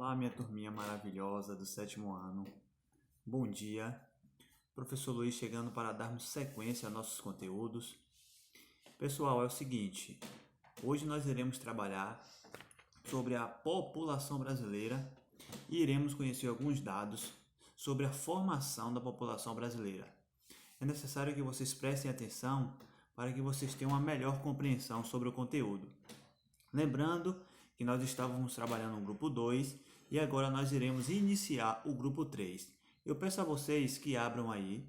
Olá, minha turminha maravilhosa do sétimo ano. Bom dia. Professor Luiz chegando para darmos sequência a nossos conteúdos. Pessoal, é o seguinte, hoje nós iremos trabalhar sobre a população brasileira e iremos conhecer alguns dados sobre a formação da população brasileira. É necessário que vocês prestem atenção para que vocês tenham uma melhor compreensão sobre o conteúdo. Lembrando que nós estávamos trabalhando no grupo 2 e agora nós iremos iniciar o grupo 3. Eu peço a vocês que abram aí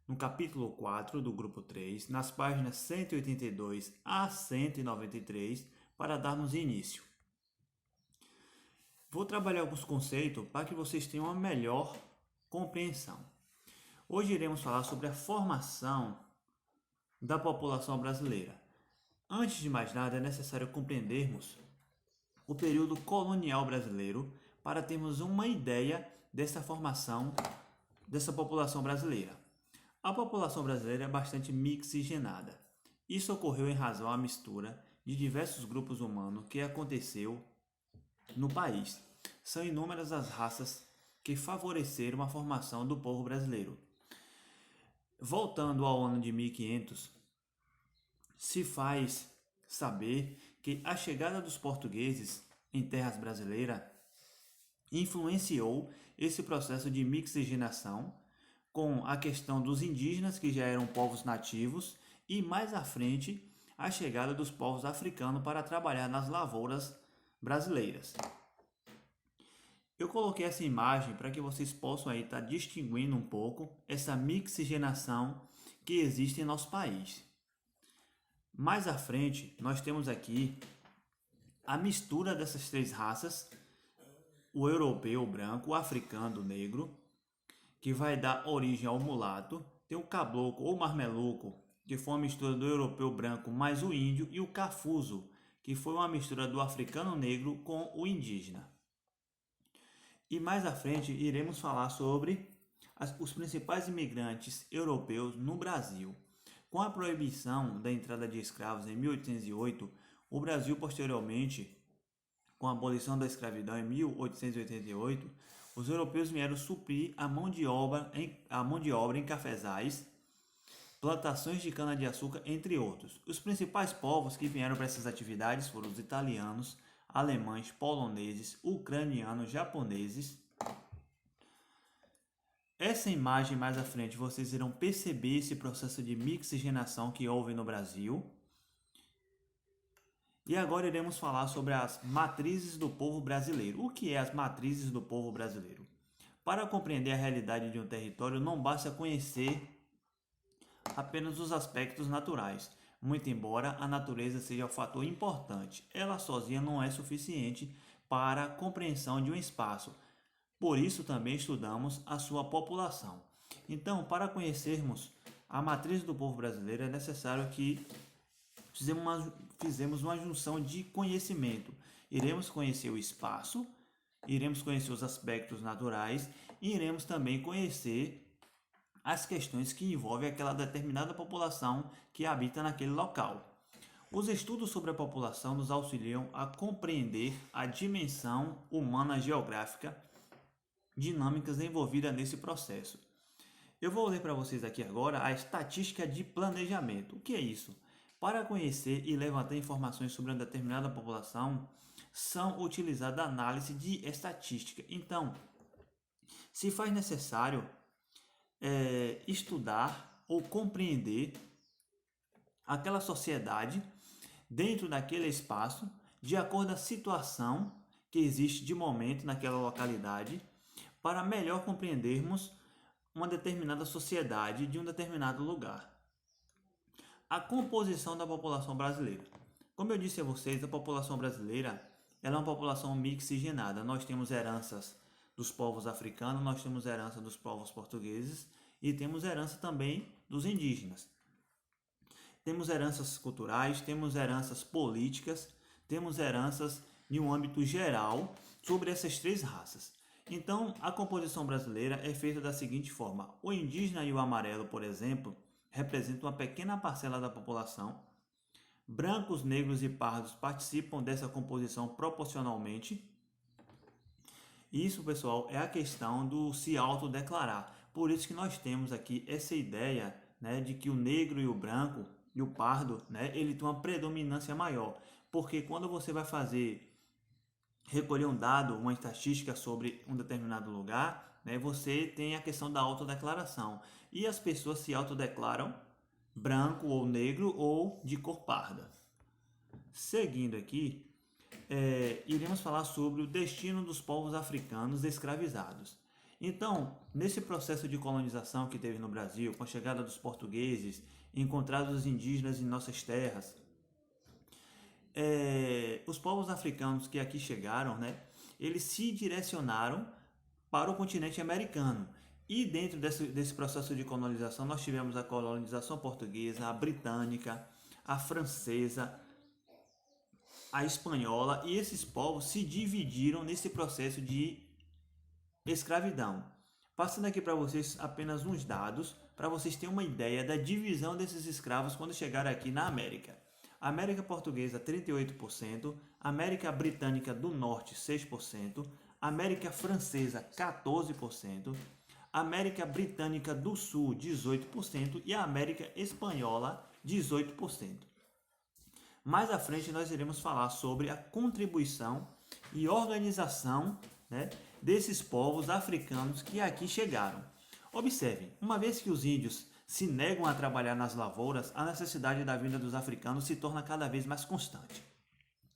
no capítulo 4 do grupo 3, nas páginas 182 a 193, para darmos início. Vou trabalhar alguns conceitos para que vocês tenham uma melhor compreensão. Hoje iremos falar sobre a formação da população brasileira. Antes de mais nada, é necessário compreendermos o período colonial brasileiro para termos uma ideia dessa formação dessa população brasileira. A população brasileira é bastante mixigenada. Isso ocorreu em razão à mistura de diversos grupos humanos que aconteceu no país. São inúmeras as raças que favoreceram a formação do povo brasileiro. Voltando ao ano de 1500, se faz saber que a chegada dos portugueses em terras brasileiras influenciou esse processo de mixigenação com a questão dos indígenas, que já eram povos nativos, e mais à frente a chegada dos povos africanos para trabalhar nas lavouras brasileiras. Eu coloquei essa imagem para que vocês possam aí estar distinguindo um pouco essa mixigenação que existe em nosso país. Mais à frente, nós temos aqui a mistura dessas três raças, o europeu, o branco, o africano, o negro, que vai dar origem ao mulato. Tem o caboclo ou marmeluco, que foi uma mistura do europeu branco mais o índio, e o cafuso, que foi uma mistura do africano negro com o indígena. E mais à frente iremos falar sobre os principais imigrantes europeus no Brasil. Com a proibição da entrada de escravos em 1808, o Brasil posteriormente, com a abolição da escravidão em 1888, os europeus vieram suprir a mão de obra em cafezais, plantações de cana-de-açúcar, entre outros. Os principais povos que vieram para essas atividades foram os italianos, alemães, poloneses, ucranianos, japoneses. Essa imagem mais à frente vocês irão perceber esse processo de mixigenação que houve no Brasil. E agora iremos falar sobre as matrizes do povo brasileiro. O que é as matrizes do povo brasileiro? Para compreender a realidade de um território, não basta conhecer apenas os aspectos naturais. Muito embora a natureza seja um fator importante, ela sozinha não é suficiente para a compreensão de um espaço. Por isso também estudamos a sua população. Então, para conhecermos a matriz do povo brasileiro, é necessário que fizemos uma junção de conhecimento. Iremos conhecer o espaço, iremos conhecer os aspectos naturais e iremos também conhecer as questões que envolvem aquela determinada população que habita naquele local. Os estudos sobre a população nos auxiliam a compreender a dimensão humana geográfica, dinâmicas envolvidas nesse processo. Eu vou ler para vocês aqui agora a estatística de planejamento. O que é isso? Para conhecer e levantar informações sobre uma determinada população, são utilizadas análise de estatística. Então, se faz necessário estudar ou compreender aquela sociedade dentro daquele espaço, de acordo com a situação que existe de momento naquela localidade, para melhor compreendermos uma determinada sociedade de um determinado lugar. A composição da população brasileira. Como eu disse a vocês, a população brasileira ela é uma população mixigenada. Nós temos heranças dos povos africanos, nós temos herança dos povos portugueses e temos herança também dos indígenas. Temos heranças culturais, temos heranças políticas, temos heranças em um âmbito geral sobre essas três raças. Então, a composição brasileira é feita da seguinte forma. O indígena e o amarelo, por exemplo, representam uma pequena parcela da população. Brancos, negros e pardos participam dessa composição proporcionalmente. Isso, pessoal, é a questão do se autodeclarar. Por isso que nós temos aqui essa ideia, né, de que o negro e o branco e o pardo, né, ele tem uma predominância maior. Porque quando você vai recolher um dado, uma estatística sobre um determinado lugar, né, você tem a questão da autodeclaração. E as pessoas se autodeclaram branco ou negro ou de cor parda. Seguindo aqui, iremos falar sobre o destino dos povos africanos escravizados. Então, nesse processo de colonização que teve no Brasil, com a chegada dos portugueses, encontrados os indígenas em nossas terras, os povos africanos que aqui chegaram, né, eles se direcionaram para o continente americano. E dentro desse processo de colonização, nós tivemos a colonização portuguesa, a britânica, a francesa, a espanhola, e esses povos se dividiram nesse processo de escravidão. Passando aqui para vocês apenas uns dados, para vocês terem uma ideia da divisão desses escravos quando chegaram aqui na América. América Portuguesa, 38%, América Britânica do Norte, 6%, América Francesa, 14%, América Britânica do Sul, 18% e a América Espanhola, 18%. Mais à frente nós iremos falar sobre a contribuição e organização, né, desses povos africanos que aqui chegaram. Observem, uma vez que os índios se negam a trabalhar nas lavouras, a necessidade da vinda dos africanos se torna cada vez mais constante.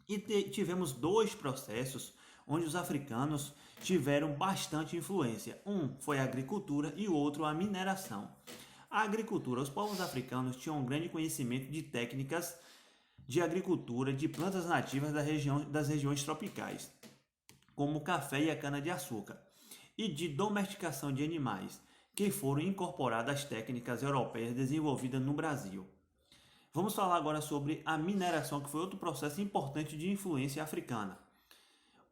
E tivemos dois processos onde os africanos tiveram bastante influência. Um foi a agricultura e o outro a mineração. A agricultura, os povos africanos tinham um grande conhecimento de técnicas de agricultura de plantas nativas das regiões tropicais, como o café e a cana-de-açúcar, e de domesticação de animais, que foram incorporadas às técnicas europeias desenvolvidas no Brasil. Vamos falar agora sobre a mineração, que foi outro processo importante de influência africana.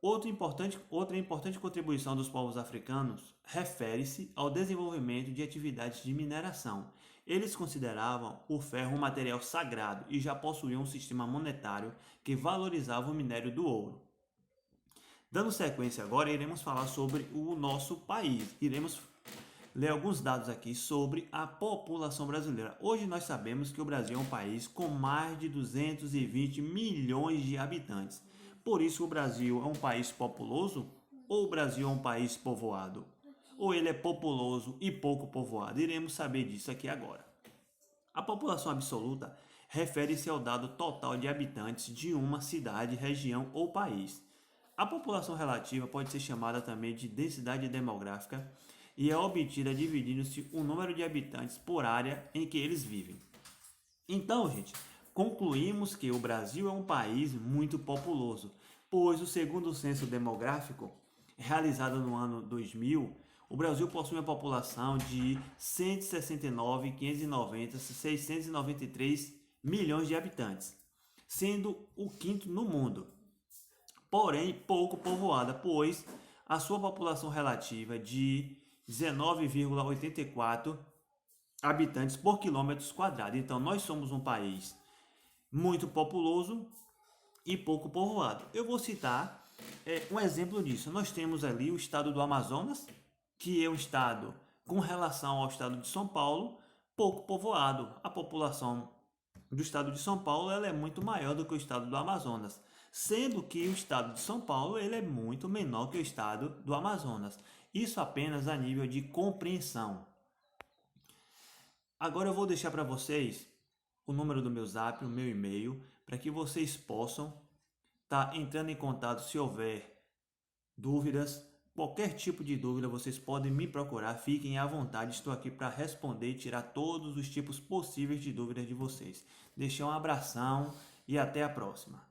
Outra importante contribuição dos povos africanos refere-se ao desenvolvimento de atividades de mineração. Eles consideravam o ferro um material sagrado e já possuíam um sistema monetário que valorizava o minério do ouro. Dando sequência agora, iremos falar sobre o nosso país. Iremos ler alguns dados aqui sobre a população brasileira. Hoje nós sabemos que o Brasil é um país com mais de 220 milhões de habitantes. Por isso o Brasil é um país populoso ou o Brasil é um país povoado? Ou ele é populoso e pouco povoado? Iremos saber disso aqui agora. A população absoluta refere-se ao dado total de habitantes de uma cidade, região ou país. A população relativa pode ser chamada também de densidade demográfica e é obtida dividindo-se o número de habitantes por área em que eles vivem. Então, gente, concluímos que o Brasil é um país muito populoso, pois o segundo censo demográfico, realizado no ano 2000, o Brasil possui uma população de 169.590.693 milhões de habitantes, sendo o quinto no mundo. Porém, pouco povoada, pois a sua população relativa de 19,84 habitantes por quilômetro quadrado. Então, nós somos um país muito populoso e pouco povoado. Eu vou citar um exemplo disso. Nós temos ali o estado do Amazonas, que é um estado com relação ao estado de São Paulo, pouco povoado. A população do estado de São Paulo ela é muito maior do que o estado do Amazonas, sendo que o estado de São Paulo ele é muito menor que o estado do Amazonas. Isso apenas a nível de compreensão. Agora eu vou deixar para vocês o número do meu zap, o meu e-mail, para que vocês possam estar entrando em contato se houver dúvidas. Qualquer tipo de dúvida, vocês podem me procurar, fiquem à vontade, estou aqui para responder e tirar todos os tipos possíveis de dúvidas de vocês. Deixar um abração e até a próxima.